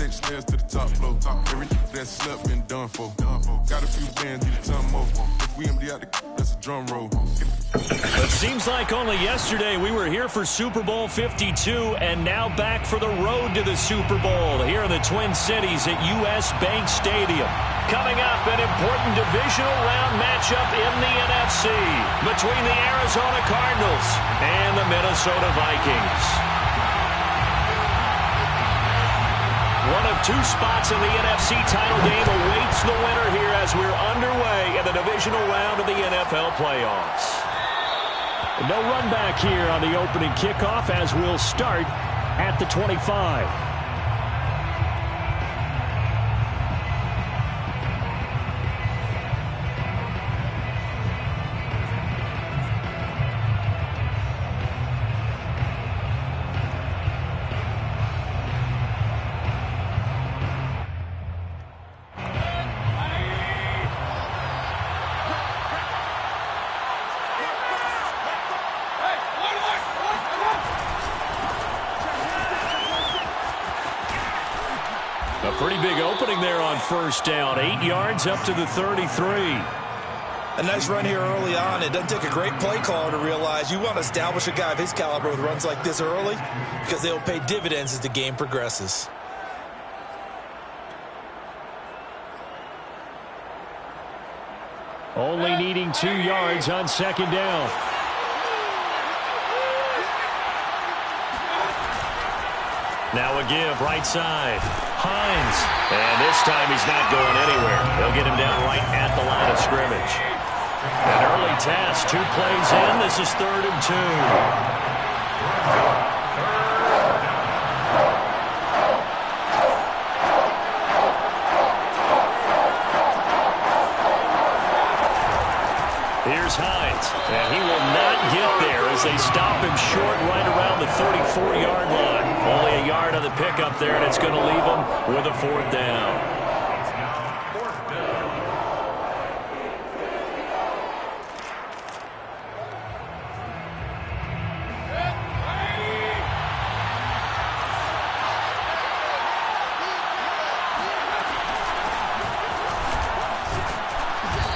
take the stairs to the top floor. Every that slept been done for. Got a few bands, need a ton more. If we empty out the that's a drum roll. It seems like only yesterday we were here for Super Bowl 52 and now back for the road to the Super Bowl here in the Twin Cities at US Bank Stadium. Coming up, an important divisional round matchup in the NFC between the Arizona Cardinals and the Minnesota Vikings. One of two spots in the NFC title game awaits the winner here as we're underway in the divisional round of the NFL playoffs. No run back here on the opening kickoff as we'll start at the 25. Pretty big opening there on first down. 8 yards up to the 33. A nice run here early on. It doesn't take a great play caller to realize you want to establish a guy of his caliber with runs like this early because they'll pay dividends as the game progresses. Only needing 2 yards on second down. Now a give, right side. Hines. And this time he's not going anywhere. They'll get him down right at the line of scrimmage. An early task, 2 plays in. This is 3rd and 2. Here's Hines, and he will not get there as they stop him short right around the 34-yard line. Only a yard on the pickup there, and it's going to leave him with a 4th down.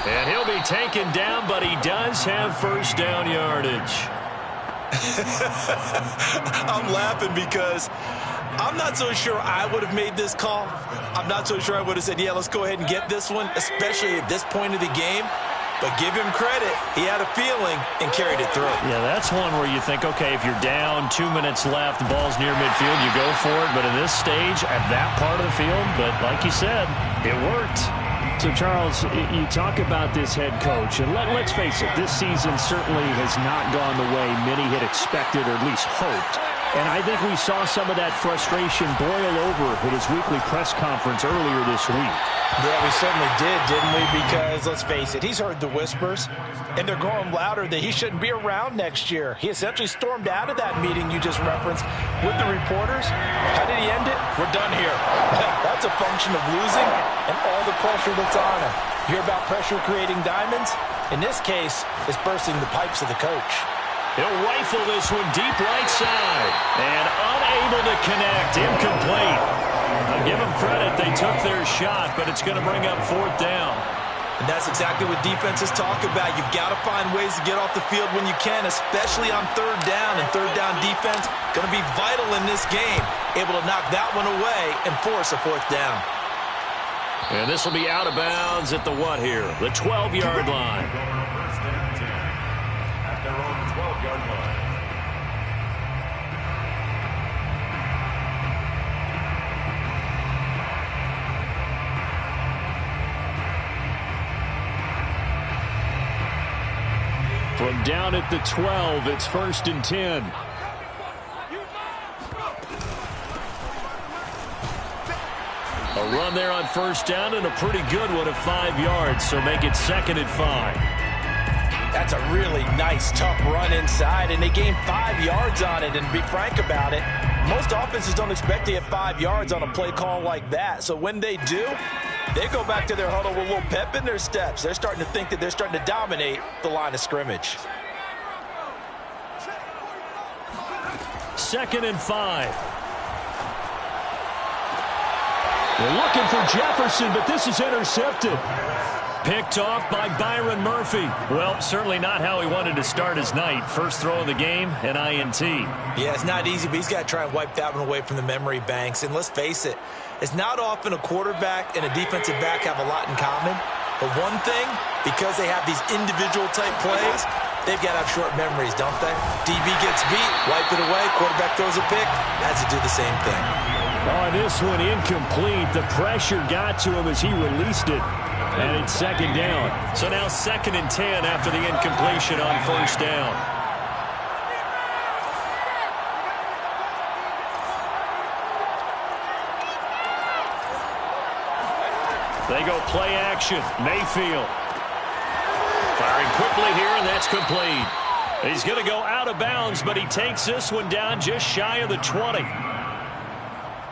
And he'll be taken down, but he does have first down yardage. I'm laughing because I'm not so sure I would have made this call. I'm not so sure I would have said, yeah, let's go ahead and get this one, especially at this point of the game. But give him credit. He had a feeling and carried it through. Yeah, that's one where you think, okay, if you're down, 2 minutes left, the ball's near midfield, you go for it. But in this stage, at that part of the field, but like you said, it worked. So, Charles, you talk about this head coach, and let's face it, this season certainly has not gone the way many had expected or at least hoped. And I think we saw some of that frustration boil over at his weekly press conference earlier this week. Yeah, we certainly did, didn't we? Because, let's face it, he's heard the whispers, and they're growing louder that he shouldn't be around next year. He essentially stormed out of that meeting you just referenced with the reporters. How did he end it? We're done here. That's a function of losing and all the pressure that's on him. You hear about pressure creating diamonds? In this case, it's bursting the pipes of the coach. He'll rifle this one deep right side. And unable to connect. Incomplete. I'll give them credit. They took their shot, but it's going to bring up 4th down. And that's exactly what defenses talk about. You've got to find ways to get off the field when you can, especially on 3rd down. And 3rd down defense going to be vital in this game. Able to knock that one away and force a 4th down. And this will be out of bounds at the what here? The 12-yard line. At their own 12-yard line. From down at the 12, it's 1st and 10. A run there on first down and a pretty good one of 5 yards, so make it 2nd and 5. That's a really nice, tough run inside, and they gained 5 yards on it. And to be frank about it, most offenses don't expect to get 5 yards on a play call like that. So when they do, they go back to their huddle with a little pep in their steps. They're starting to think that they're starting to dominate the line of scrimmage. 2nd and 5. They're looking for Jefferson, but this is intercepted. Picked off by Byron Murphy. Well, certainly not how he wanted to start his night. First throw of the game, an INT. Yeah, it's not easy, but he's got to try and wipe that one away from the memory banks. And let's face it, it's not often a quarterback and a defensive back have a lot in common. But one thing, because they have these individual type plays, they've got to have short memories, don't they? DB gets beat, wipe it away, quarterback throws a pick, has to do the same thing. Oh, this one incomplete. The pressure got to him as he released it. And it's second down. So now 2nd and 10 after the incompletion on first down. They go play action. Mayfield. Firing quickly here, and that's complete. He's going to go out of bounds, but he takes this one down just shy of the 20.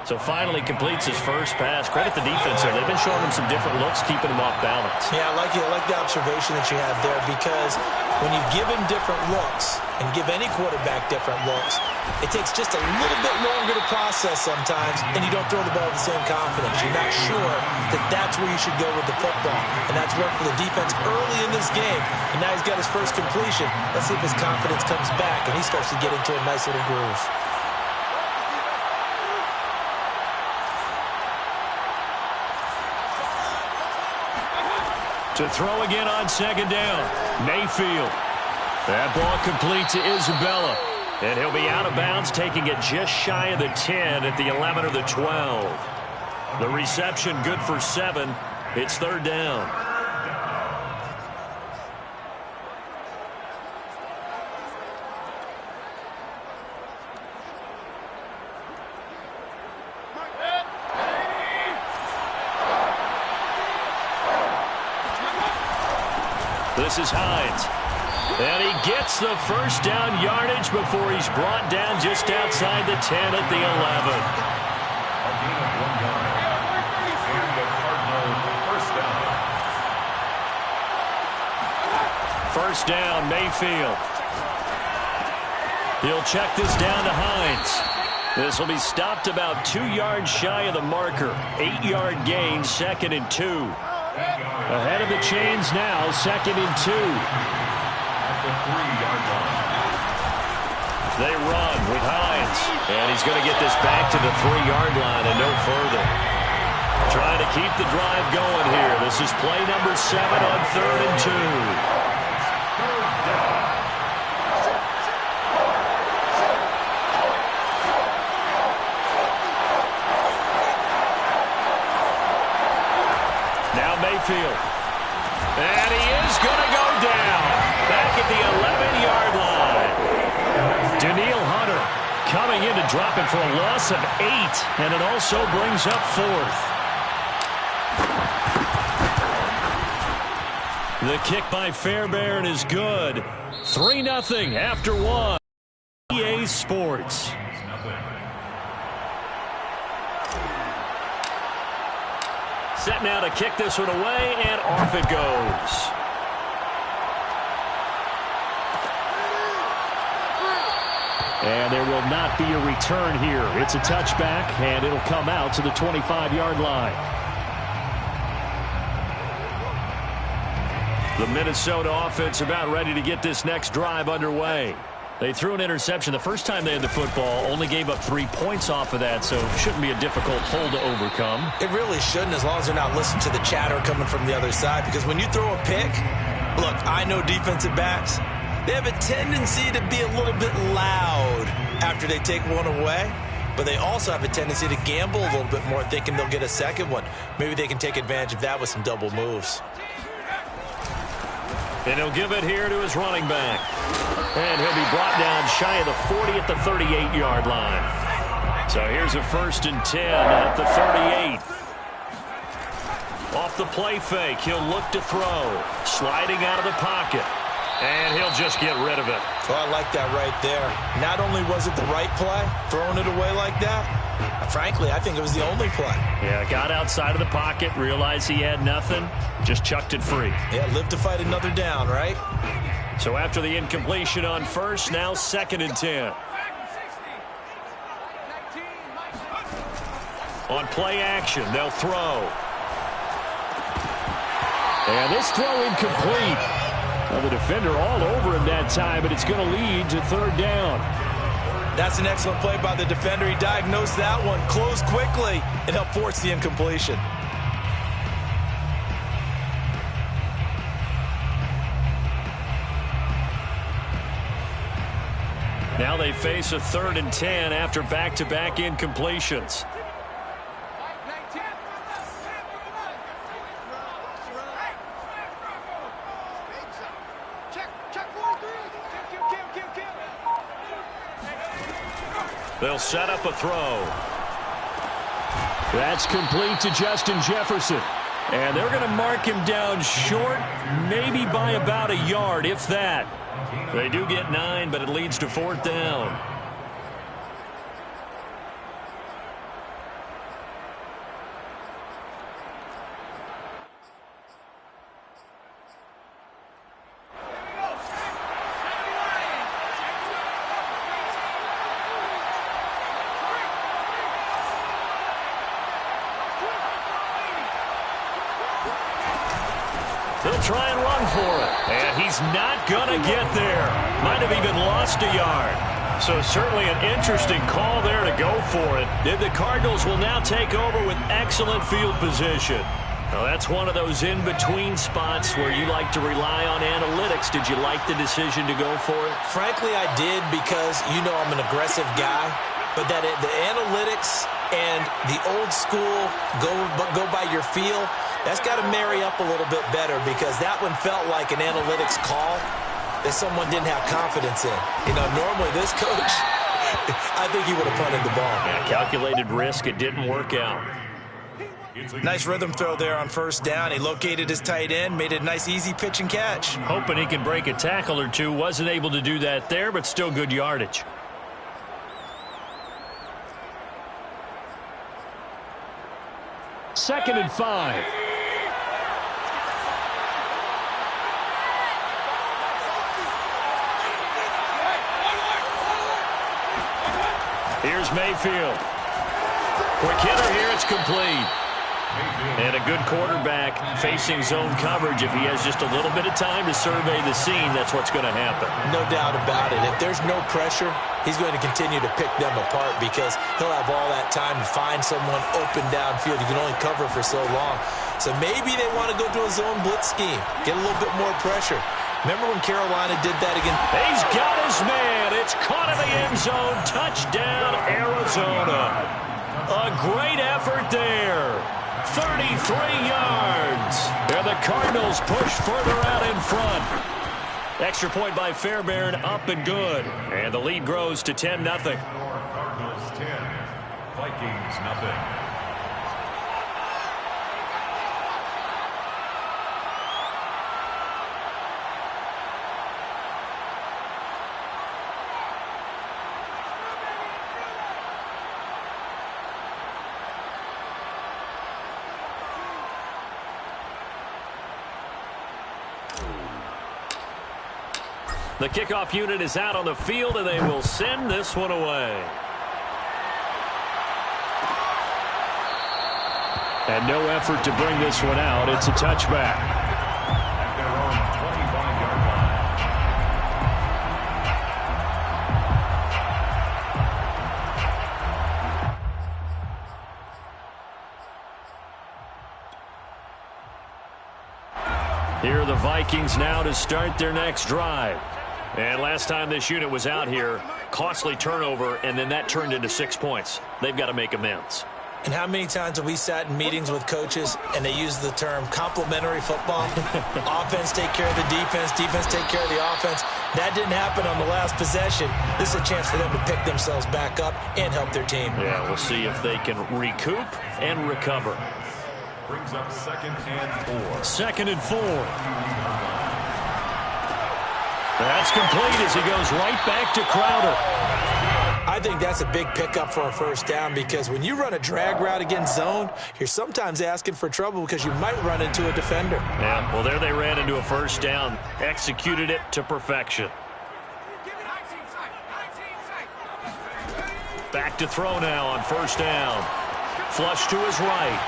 So finally completes his first pass. Credit the defense there. They've been showing him some different looks, keeping him off balance. Yeah, I like the observation that you have there, because when you give him different looks and give any quarterback different looks, it takes just a little bit longer to process sometimes, and you don't throw the ball with the same confidence. You're not sure that that's where you should go with the football, and that's worked for the defense early in this game, and now he's got his first completion. Let's see if his confidence comes back, and he starts to get into a nice little groove. To throw again on second down. Mayfield. That ball complete to Isabella. And he'll be out of bounds, taking it just shy of the 10 at the 11 or the 12. The reception good for 7. It's third down. This is Hines. And he gets the first down yardage before he's brought down just outside the 10 at the 11. First down, Mayfield. He'll check this down to Hines. This will be stopped about 2 yards shy of the marker. 8-yard gain, 2nd and 2. Ahead of the chains now, 2nd and 2. They run with Hines. And he's going to get this back to the 3-yard line and no further. Trying to keep the drive going here. This is play number 7 on 3rd and 2. Mayfield. And he is going to go down. Back at the 11-yard line. Daniil Hunter coming in to drop him for a loss of 8. And it also brings up 4th. The kick by Fairbairn is good. 3-0 after 1. EA Sports. Set now to kick this one away, and off it goes. And there will not be a return here. It's a touchback, and it'll come out to the 25-yard line. The Minnesota offense about ready to get this next drive underway. They threw an interception the first time they had the football, only gave up 3 points off of that, so it shouldn't be a difficult hole to overcome. It really shouldn't, as long as they're not listening to the chatter coming from the other side, because when you throw a pick, look, I know defensive backs, they have a tendency to be a little bit loud after they take one away, but they also have a tendency to gamble a little bit more, thinking they'll get a second one. Maybe they can take advantage of that with some double moves. And he'll give it here to his running back. And he'll be brought down shy of the 40 at the 38-yard line. So here's a 1st and 10 at the 38. Off the play fake, he'll look to throw. Sliding out of the pocket. And he'll just get rid of it. Well, I like that right there. Not only was it the right play, throwing it away like that, frankly, I think it was the only play. Yeah, got outside of the pocket, realized he had nothing, just chucked it free. Yeah, live to fight another down, right? So after the incompletion on first, now 2nd and 10. On play action, they'll throw. And this throw incomplete. Well, the defender all over him that time, but it's going to lead to third down. That's an excellent play by the defender. He diagnosed that one, closed quickly, and helped force the incompletion. Now they face a 3rd and 10 after back-to-back incompletions. They'll set up a throw. That's complete to Justin Jefferson. And they're going to mark him down short, maybe by about a yard, if that. They do get 9, but it leads to 4th down. They'll try and run for it. And he's not going to get there. Might have even lost a yard. So certainly an interesting call there to go for it. And the Cardinals will now take over with excellent field position. Now that's one of those in-between spots where you like to rely on analytics. Did you like the decision to go for it? Frankly, I did, because you know I'm an aggressive guy. But that the analytics and the old school go by your feel, that's got to marry up a little bit better, because that one felt like an analytics call that someone didn't have confidence in. You know, normally this coach, I think he would have punted the ball. Yeah, calculated risk. It didn't work out. Nice rhythm throw there on 1st down. He located his tight end, made it a nice easy pitch and catch. Hoping he can break a tackle or two. Wasn't able to do that there, but still good yardage. Second and 5. Here's Mayfield. Quick hitter here, it's complete. And a good quarterback facing zone coverage. If he has just a little bit of time to survey the scene, that's what's going to happen. No doubt about it. If there's no pressure, he's going to continue to pick them apart, because he'll have all that time to find someone open downfield. You can only cover for so long. So maybe they want to go to a zone blitz scheme, get a little bit more pressure. Remember when Carolina did that again? He's got his man. It's caught in the end zone. Touchdown, Arizona. A great effort there. 33 yards. And the Cardinals push further out in front. Extra point by Fairbairn, up and good. And the lead grows to 10-0. Cardinals 10, Vikings nothing. The kickoff unit is out on the field, and they will send this one away. And no effort to bring this one out. It's a touchback. At their own 25-yard line. Here are the Vikings now to start their next drive. And last time this unit was out here, costly turnover, and then that turned into 6 points. They've got to make amends. And how many times have we sat in meetings with coaches and they use the term complementary football? Offense take care of the defense, defense take care of the offense. That didn't happen on the last possession. This is a chance for them to pick themselves back up and help their team. Yeah, we'll see if they can recoup and recover. Brings up 2nd and 4. 2nd and 4. That's complete as he goes right back to Crowder. I think that's a big pickup for a 1st down, because when you run a drag route against zone, you're sometimes asking for trouble because you might run into a defender. Yeah, well, there they ran into a 1st down. Executed it to perfection. Back to throw now on 1st down. Flush to his right.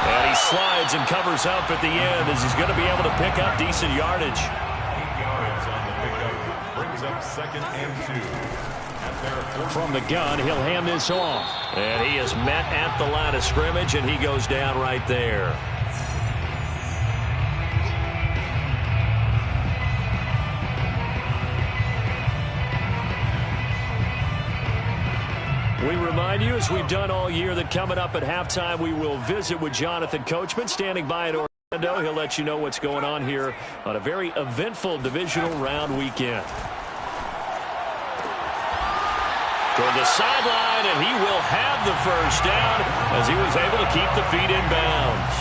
And he slides and covers up at the end as he's going to be able to pick up decent yardage. 8 yards on the pickup. Brings up 2nd and 2. From the gun, he'll hand this off. And he is met at the line of scrimmage, and he goes down right there. We remind you, as we've done all year, that coming up at halftime, we will visit with Jonathan Coachman, standing by in Orlando. He'll let you know what's going on here on a very eventful divisional round weekend. Toward the sideline, and he will have the first down as he was able to keep the feet in bounds.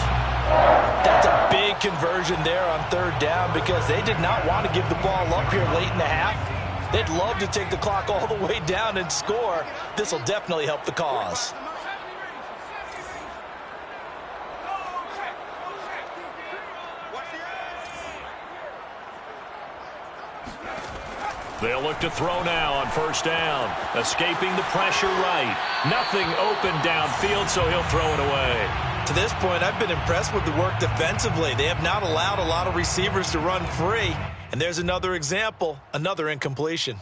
That's a big conversion there on 3rd down because they did not want to give the ball up here late in the half. They'd love to take the clock all the way down and score. This will definitely help the cause. They'll look to throw now on 1st down. Escaping the pressure right. Nothing open downfield, so he'll throw it away. To this point, I've been impressed with the work defensively. They have not allowed a lot of receivers to run free. And there's another example, another incompletion.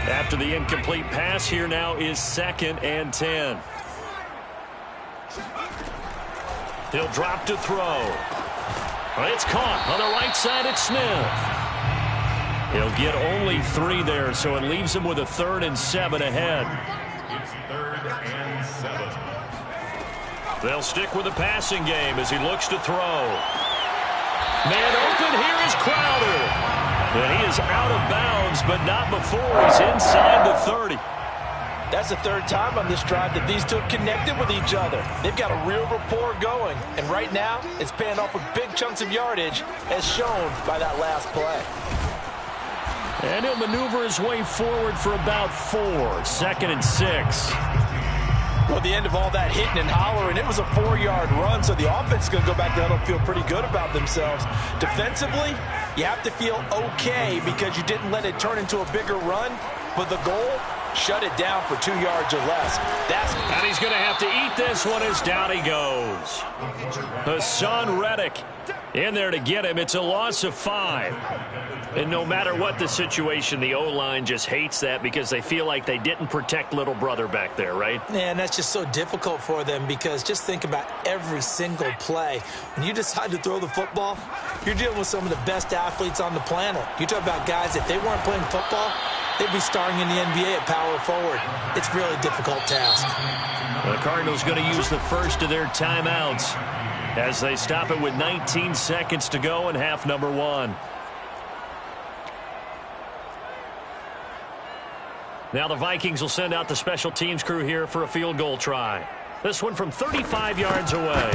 After the incomplete pass, here now is 2nd and 10. He'll drop to throw. It's caught on the right side at Smith. He'll get only 3 there, so it leaves him with a 3rd and 7 ahead. It's 3rd and 7. They'll stick with the passing game as he looks to throw. Man open, here is Crowder. And he is out of bounds, but not before he's inside the 30. That's the 3rd time on this drive that these two have connected with each other. They've got a real rapport going. And right now, it's paying off with big chunks of yardage, as shown by that last play. And he'll maneuver his way forward for about 4. 2nd and 6. Well, at the end of all that hitting and hollering, it was a 4-yard run, so the offense is going to go back to huddle and feel pretty good about themselves. Defensively, you have to feel okay because you didn't let it turn into a bigger run, but the goal, shut it down for 2 yards or less. And he's going to have to eat this one as down he goes. Hassan Reddick in there to get him. It's a loss of 5. And no matter what the situation, the O-line just hates that because they feel like they didn't protect little brother back there, right? Yeah, and that's just so difficult for them because just think about every single play. When you decide to throw the football, you're dealing with some of the best athletes on the planet. You talk about guys, if they weren't playing football, they'd be starring in the NBA at power forward. It's a really difficult task. The Cardinals going to use the first of their timeouts as they stop it with 19 seconds to go in half number 1. Now the Vikings will send out the special teams crew here for a field goal try. This one from 35 yards away.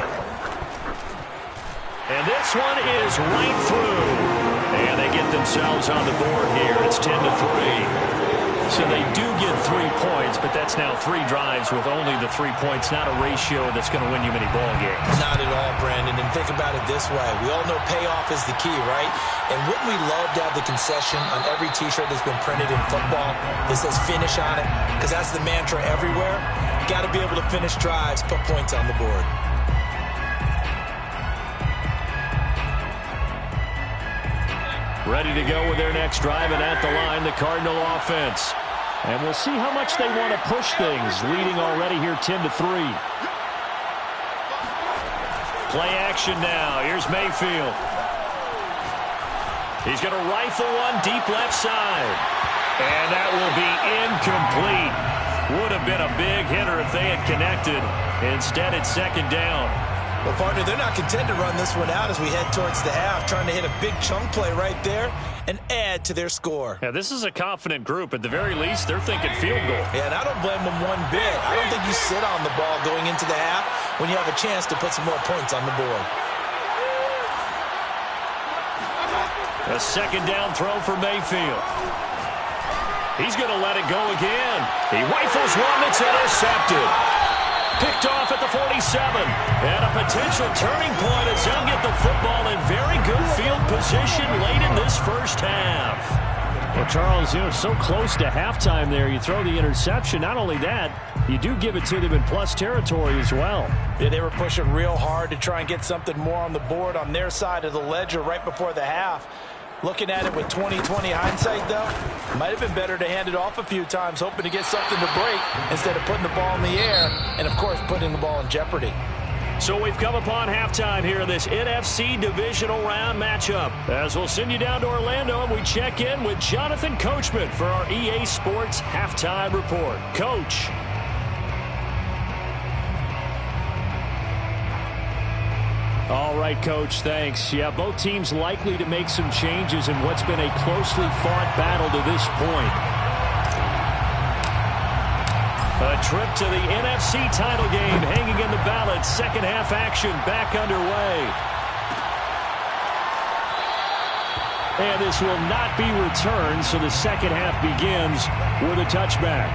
And this one is right through. And they get themselves on the board here. It's 10-3. So they do get 3 points, but that's now 3 drives with only the 3 points, not a ratio that's going to win you many ball games. Not at all, Brandon. And think about it this way. We all know payoff is the key, right? And wouldn't we love to have the concession on every T-shirt that's been printed in football that says finish on it? Because that's the mantra everywhere. You got to be able to finish drives, put points on the board. Ready to go with their next drive, and at the line, the Cardinal offense. And we'll see how much they want to push things, leading already here 10-3. Play action now. Here's Mayfield. He's going to rifle one deep left side. And that will be incomplete. Would have been a big hitter if they had connected. Instead, it's 2nd down. Well, partner, they're not content to run this one out as we head towards the half, trying to hit a big chunk play right there and add to their score. Yeah, this is a confident group. At the very least, they're thinking field goal. Yeah, and I don't blame them one bit. I don't think you sit on the ball going into the half when you have a chance to put some more points on the board. A 2nd down throw for Mayfield. He's going to let it go again. He rifles one that's intercepted. Picked off at the 47. And a potential turning point as they'll get the football in very good field position late in this first half. Well, Charles, so close to halftime there. You throw the interception. Not only that, you do give it to them in plus territory as well. Yeah, they were pushing real hard to try and get something more on the board on their side of the ledger right before the half. Looking at it with 20/20 hindsight, though, might have been better to hand it off a few times, hoping to get something to break instead of putting the ball in the air and, of course, putting the ball in jeopardy. So we've come upon halftime here in this NFC divisional round matchup. As we'll send you down to Orlando and we check in with Jonathan Coachman for our EA Sports Halftime Report. Coach. All right, Coach, thanks. Yeah, both teams likely to make some changes in what's been a closely fought battle to this point. A trip to the NFC title game hanging in the balance. Second half action back underway. And this will not be returned, so the second half begins with a touchback.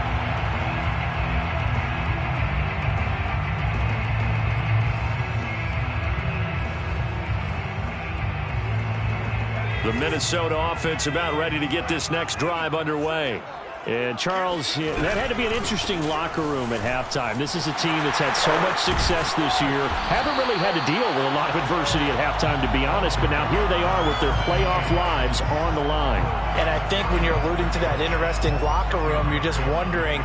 The Minnesota offense about ready to get this next drive underway. And, Charles, that had to be an interesting locker room at halftime. This is a team that's had so much success this year. Haven't really had to deal with a lot of adversity at halftime, to be honest. But now here they are with their playoff lives on the line. And I think when you're alluding to that interesting locker room, you're just wondering,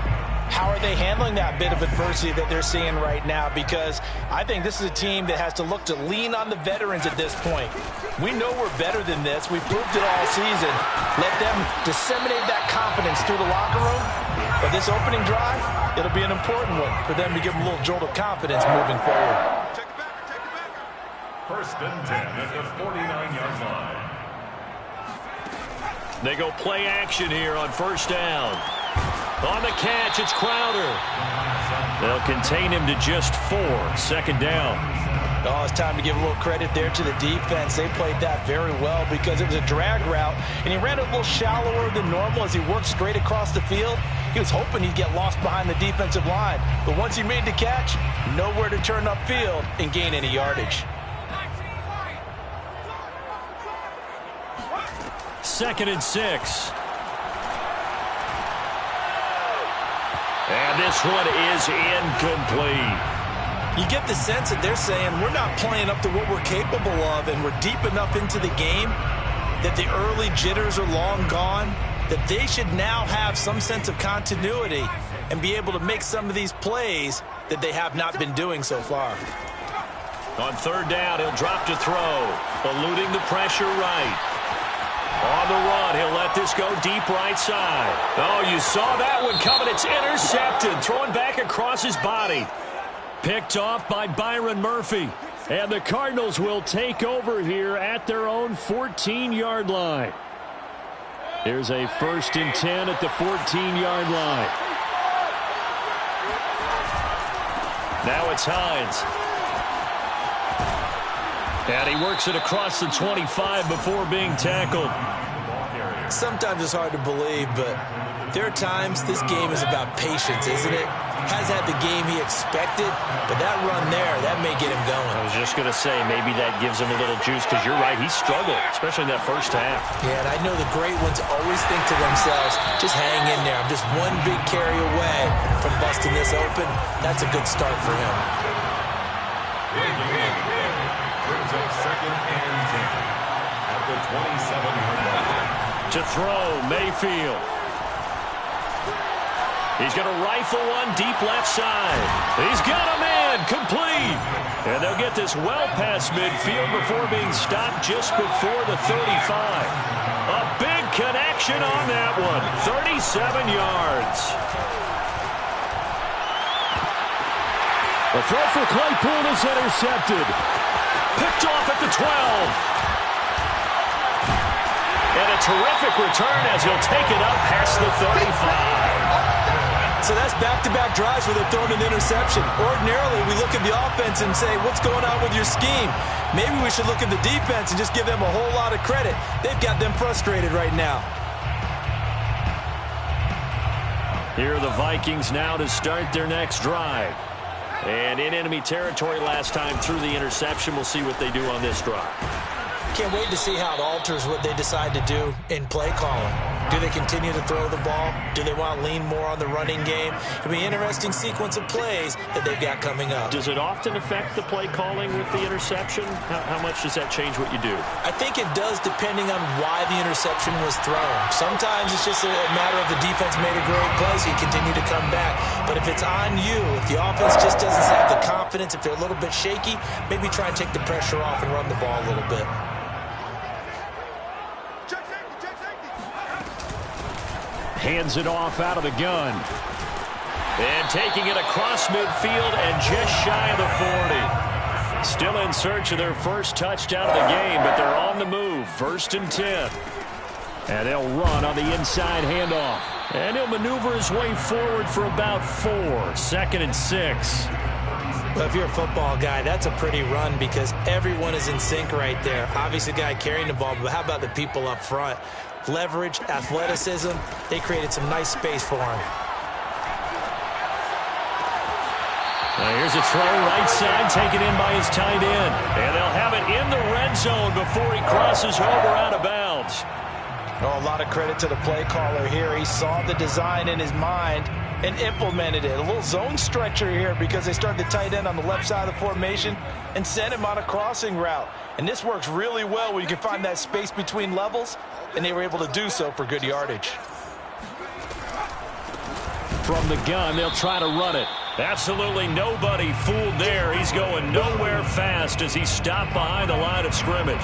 how are they handling that bit of adversity that they're seeing right now? Because I think this is a team that has to look to lean on the veterans at this point. We know we're better than this. We've proved it all season. Let them disseminate that confidence through the locker room. But this opening drive, it'll be an important one for them to give them a little jolt of confidence moving forward. First and 10 at the 49-yard line. They go play action here on first down. On the catch, it's Crowder. They'll contain him to just 4. Second down. Oh, it's time to give a little credit there to the defense. They played that very well because it was a drag route, and he ran it a little shallower than normal as he worked straight across the field. He was hoping he'd get lost behind the defensive line, but once he made the catch, nowhere to turn upfield and gain any yardage. Second and 6. And this one is incomplete. You get the sense that they're saying we're not playing up to what we're capable of, and we're deep enough into the game that the early jitters are long gone, that they should now have some sense of continuity and be able to make some of these plays that they have not been doing so far. On third down, he'll drop to throw, eluding the pressure right. On the run, he'll let this go deep right side. Oh, you saw that one coming. It's intercepted, throwing back across his body. Picked off by Byron Murphy. And the Cardinals will take over here at their own 14-yard line. Here's a 1st and 10 at the 14-yard line. Now it's Hines. And he works it across the 25 before being tackled. Sometimes it's hard to believe, but there are times this game is about patience, isn't it? Has had the game he expected, but that run there, that may get him going. I was just going to say, maybe that gives him a little juice, because you're right, he struggled, especially in that first half. Yeah, and I know the great ones always think to themselves, just hang in there. I'm just one big carry away from busting this open. That's a good start for him. Brings up second and 10 at the 27-yard line. To throw, Mayfield. He's going to rifle one deep left side. He's got a man, complete. And they'll get this well past midfield before being stopped just before the 35. A big connection on that one, 37 yards. The throw for Claypool is intercepted. Picked off at the 12. And a terrific return as he'll take it up past the 35. So that's back-to-back drives where they're throwing an interception. Ordinarily, we look at the offense and say, what's going on with your scheme? Maybe we should look at the defense and just give them a whole lot of credit. They've got them frustrated right now. Here are the Vikings now to start their next drive. And in enemy territory last time through the interception. We'll see what they do on this drive. Can't wait to see how it alters what they decide to do in play calling. Do they continue to throw the ball? Do they want to lean more on the running game? It'll be an interesting sequence of plays that they've got coming up. Does it often affect the play calling with the interception? How much does that change what you do? I think it does depending on why the interception was thrown. Sometimes it's just a matter of the defense made a great play, so you continue to come back. But if it's on you, if the offense just doesn't have the confidence, if they're a little bit shaky, maybe try and take the pressure off and run the ball a little bit. Hands it off out of the gun. And taking it across midfield and just shy of the 40. Still in search of their first touchdown of the game, but they're on the move. 1st and 10. And they'll run on the inside handoff. And he'll maneuver his way forward for about 4. 2nd and 6. Well, if you're a football guy, that's a pretty run because everyone is in sync right there. Obviously, the guy carrying the ball, but how about the people up front? Leverage, athleticism, they created some nice space for him. Now here's a throw right side, taken in by his tight end. And they'll have it in the red zone before he crosses over out of bounds. Oh, a lot of credit to the play caller here. He saw the design in his mind and implemented it. A little zone stretcher here because they started the tight end on the left side of the formation and sent him on a crossing route. And this works really well when you can find that space between levels, and they were able to do so for good yardage. From the gun, they'll try to run it. Absolutely nobody fooled there. He's going nowhere fast as he stopped behind the line of scrimmage.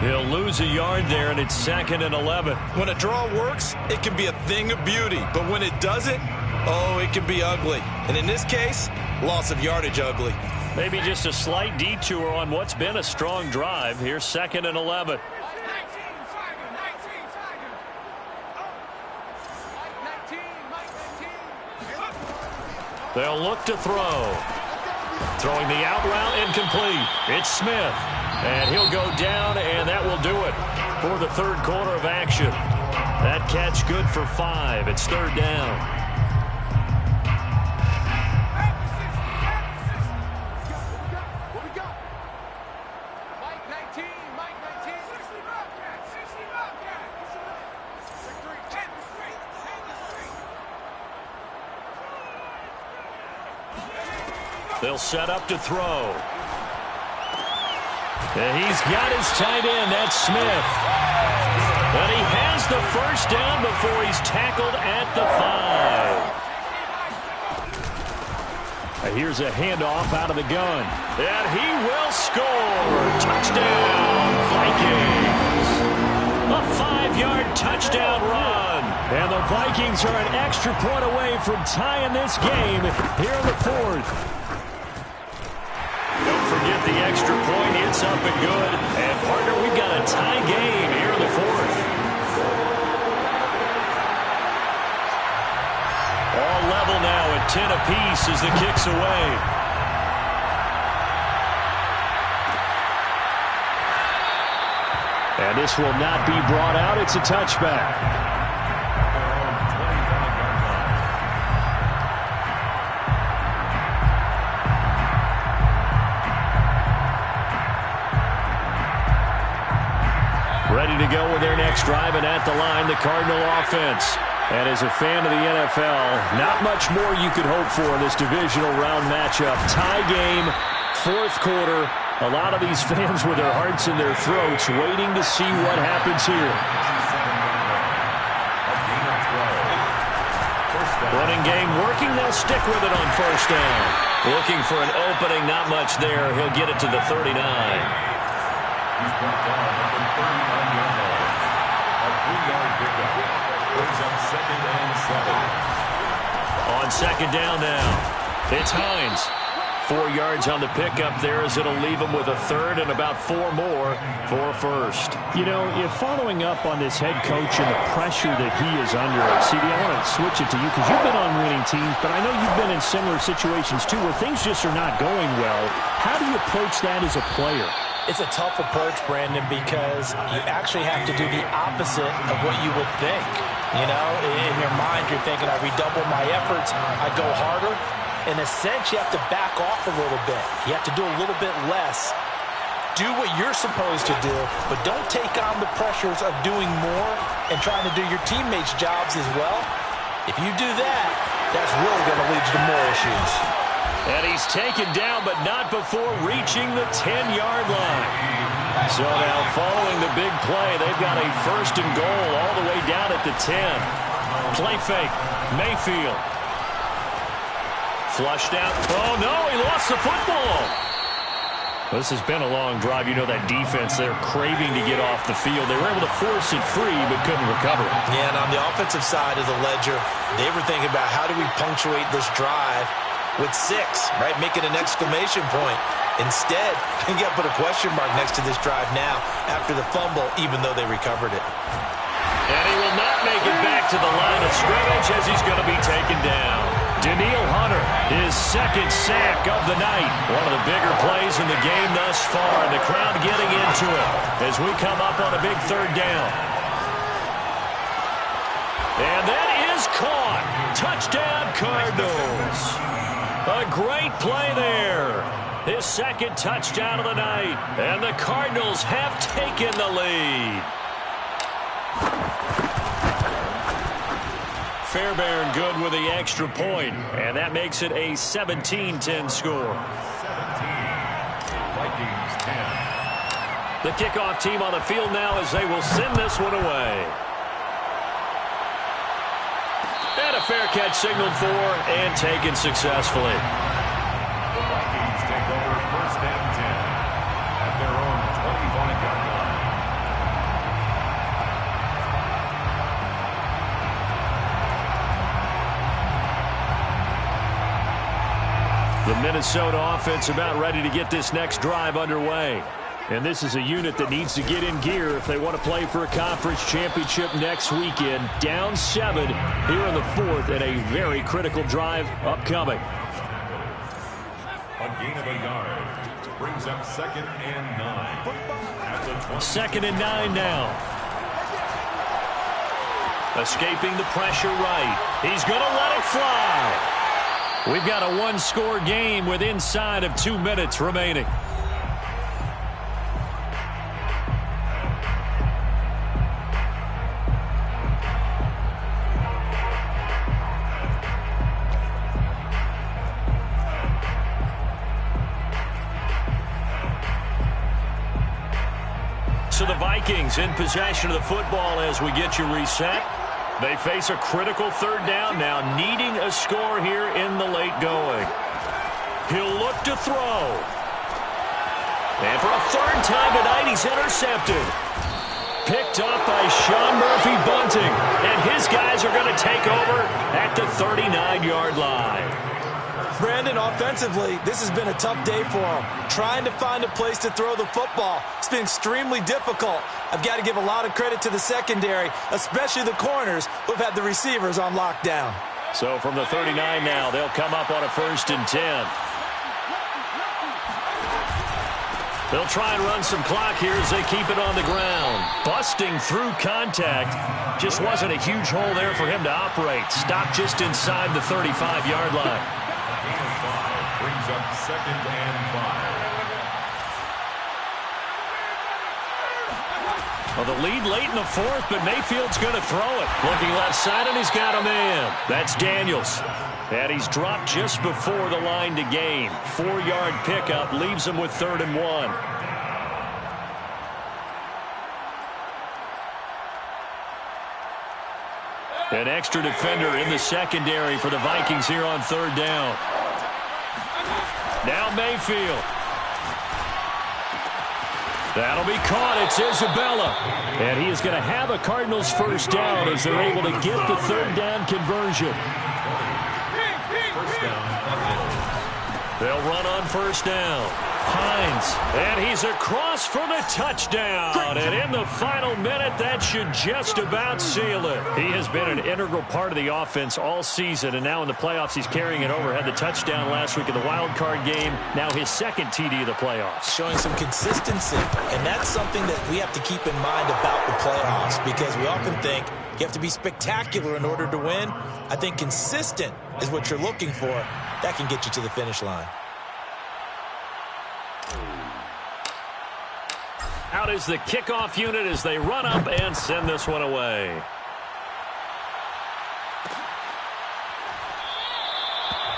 He'll lose a yard there, and it's 2nd and 11. When a draw works, it can be a thing of beauty. But when it doesn't, oh, it can be ugly. And in this case, loss of yardage ugly. Maybe just a slight detour on what's been a strong drive. Here's 2nd and 11. They'll look to throw. Throwing the out route incomplete. It's Smith. And he'll go down, and that will do it for the 3rd quarter of action. That catch good for 5. It's 3rd down. They'll set up to throw. And he's got his tight end. That's Smith. But he has the first down before he's tackled at the 5. Here's a handoff out of the gun. And he will score. Touchdown, Vikings. A 5-yard touchdown run. And the Vikings are an extra point away from tying this game here in the 4th. Don't forget the extra point. It's up and good. And, partner, we've got a tie game here in the 4th. All level now at 10 apiece as the kick's away. And this will not be brought out. It's a touchback. Ready to go with their next drive, and at the line, the Cardinal offense. And as a fan of the NFL, not much more you could hope for in this divisional round matchup. Tie game, 4th quarter. A lot of these fans with their hearts in their throats waiting to see what happens here. Running game working. They'll stick with it on 1st down. Looking for an opening, not much there. He'll get it to the 39. He's brought down at the 39-yard line. A 3-yard pickup. Brings up 2nd and 7. On 2nd down now, it's Hines. 4 yards on the pickup there as it'll leave him with a 3rd and about 4 more for 1st. You know, if following up on this head coach and the pressure that he is under, CD, I want to switch it to you because you've been on winning teams, but I know you've been in similar situations too where things just are not going well. How do you approach that as a player? It's a tough approach, Brandon, because you actually have to do the opposite of what you would think. You know, in your mind, you're thinking, I redouble my efforts, I go harder. In a sense, you have to back off a little bit. You have to do a little bit less. Do what you're supposed to do, but don't take on the pressures of doing more and trying to do your teammates' jobs as well. If you do that, that's really going to lead you to more issues. And he's taken down, but not before reaching the 10-yard line. So now following the big play, they've got a first and goal all the way down at the 10. Play fake. Mayfield. Flushed out. Oh, no, he lost the football. This has been a long drive. You know that defense, they're craving to get off the field. They were able to force it free, but couldn't recover it. Yeah, and on the offensive side of the ledger, they were thinking about how do we punctuate this drive with 6, right? Make it an exclamation point. Instead, you got to put a question mark next to this drive now after the fumble, even though they recovered it. And he will not make it back to the line of scrimmage as he's going to be taken down. Danielle Hunter, his second sack of the night. One of the bigger plays in the game thus far, and the crowd getting into it as we come up on a big third down. And that is caught. Touchdown, Cardinals. A great play there. His second touchdown of the night, and the Cardinals have taken the lead. Fairbairn good with the extra point, and that makes it a 17-10 score. 17. Vikings 10. The kickoff team on the field now as they will send this one away. And a fair catch signaled for and taken successfully. The Vikings take over first and 10 at their own 25-yard line. The Minnesota offense about ready to get this next drive underway. And this is a unit that needs to get in gear if they want to play for a conference championship next weekend. Down 7 here in the 4th, and a very critical drive upcoming. A gain of a yard brings up 2nd and 9. At the 2nd and 9 now. Escaping the pressure right. He's going to let it fly. We've got a one-score game with inside of 2 minutes remaining. So the Vikings in possession of the football as we get you reset. They face a critical third down now, needing a score here in the late going. He'll look to throw. And for a third time tonight, he's intercepted. Picked up by Sean Murphy-Bunting. And his guys are going to take over at the 39-yard line. Brandon, offensively, this has been a tough day for him. Trying to find a place to throw the football. It's been extremely difficult. I've got to give a lot of credit to the secondary, especially the corners who've had the receivers on lockdown. So from the 39 now, they'll come up on a 1st and 10. They'll try and run some clock here as they keep it on the ground. Busting through contact. Just wasn't a huge hole there for him to operate. Stopped just inside the 35-yard line. gain of 5 brings up 2nd and 5. Well, the lead late in the 4th, but Mayfield's going to throw it. Looking left side, and he's got a man. That's Daniels. And he's dropped just before the line to gain. 4-yard pickup leaves him with 3rd and 1. An extra defender in the secondary for the Vikings here on 3rd down. Now Mayfield. That'll be caught. It's Isabella. And he is going to have a Cardinals first down as they're able to get the 3rd down conversion. First down. They'll run on 1st down. Hines, and he's across for the touchdown. And in the final minute, that should just about seal it. He has been an integral part of the offense all season, and now in the playoffs, he's carrying it over. Had the touchdown last week in the wild card game. Now his second TD of the playoffs. Showing some consistency, and that's something that we have to keep in mind about the playoffs, because we often think you have to be spectacular in order to win. I think consistent is what you're looking for. That can get you to the finish line. Out is the kickoff unit as they run up and send this one away.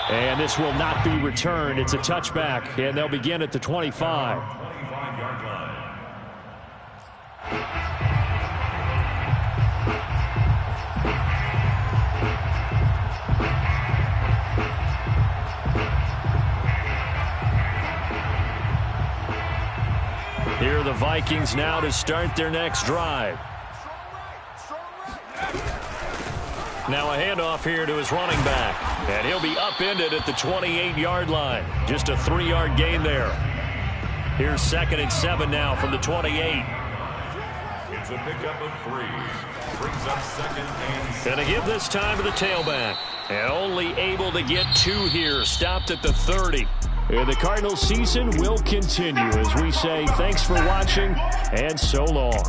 And this will not be returned. It's a touchback, and they'll begin at the 25. 25-yard line. Here are the Vikings now to start their next drive. Now a handoff here to his running back. And he'll be upended at the 28-yard line. Just a 3-yard gain there. Here's 2nd and 7 now from the 28. It's a pickup of 3. Brings up 2nd and 7. Going to give this time to the tailback. And only able to get 2 here. Stopped at the 30. And the Cardinals season will continue as we say thanks for watching and so long.